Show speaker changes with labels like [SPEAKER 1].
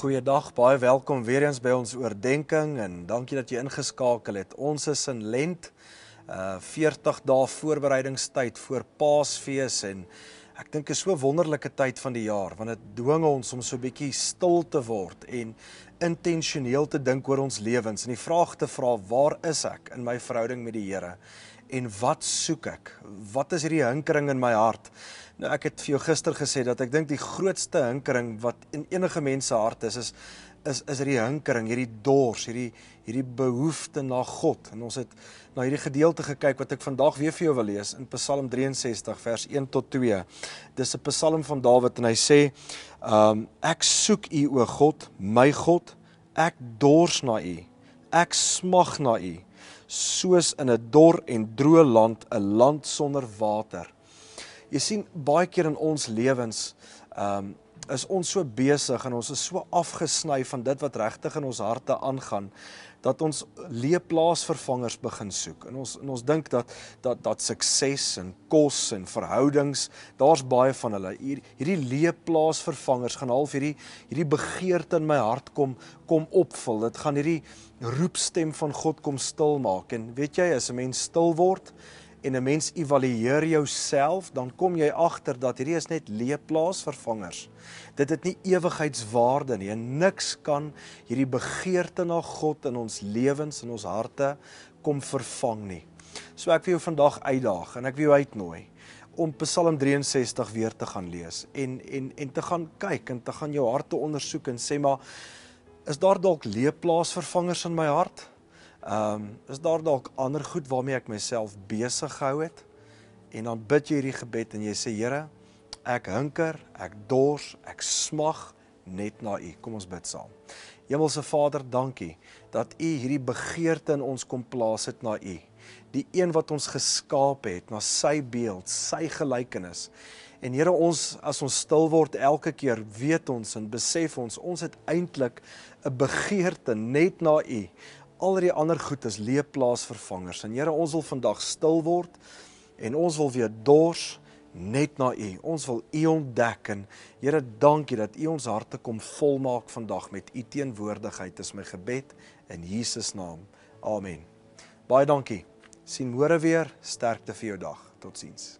[SPEAKER 1] Goeiedag, baie welkom weer eens by ons oordenking en dankie dat jy ingeskakel het. Ons is in Lent, 40 dae voorbereidingstyd voor Paasfees en ek dink is so 'n wonderlike tyd van die jaar, want dit dwing ons om so 'n bietjie stil te word en intentioneel te dink oor ons lewens en die vraag te vra, waar is ek in my verhouding met die Here? En wat soek ek? Wat is hierdie hinkering in my hart? Nou, ek het vir jou gister gesê dat ek dink die grootste hinkering wat in enige mens se hart is hierdie hinkering, hierdie dors, hierdie behoefte na God. En ons het na hierdie gedeelte gekyk wat ek vandag weer vir jou wil lees in Psalm 63 vers 1 tot 2. Dis 'n Psalm van Dawid en hy sê, ek soek U, o God, my God, ek dors na U, ek smag na U, soos in 'n dor en droë land, 'n land sonder water. Jy sien, baie keer in ons lewens is ons so besig en ons is so afgesny van dit wat regtig in ons harte aangaan, dat ons leeplaasvervangers begin soek. En ons dink dat sukses en kos en verhoudings, daar's baie van hulle. Hierdie leeplaasvervangers gaan half hierdie begeerte in my hart kom opvul. Dit gaan hierdie roepstem van God kom stil maak. En weet jy, as 'n mens stil word en 'n mens evalueer jouself, dan kom jy agter dat hierdie is net leeplaasvervangers. Dit het nie ewigheidswaarde nie, en niks kan hierdie begeerte na God in ons lewens en ons harte kom vervang nie. So ek wil jou vandag uitdaag en ek wil jou uitnooi om Psalm 63 weer te gaan lees en te gaan kyk en te gaan jou hart te ondersoek en sê, maar is daar dalk leeplaasvervangers in my hart? Is daar dalk ander goed waarmee ek myself besig gehou het? En dan bid jy hierdie gebed en jy sê, Here, ek hinker, ek dors, ek smag net na U. Kom ons bid saam. Hemelse Vader, dankie dat U hierdie begeerte in ons kom plaas het na U. Die een wat ons geskaap het, na sy beeld, sy gelykenis. En Here, as ons stil word elke keer, weet ons en besef ons het eintlik 'n begeerte net na U. Al die ander goed is leeplaasvervangers. En Here, ons wil vandag stil word en ons wil weer dors net na U. Ons wil U ontdek en Here, dankie dat U ons harte kom volmaak vandag met U teenwoordigheid. Is my gebed in Jesus naam. Amen. Baie dankie. Sien môre weer. Sterkte vir jou dag. Totsiens.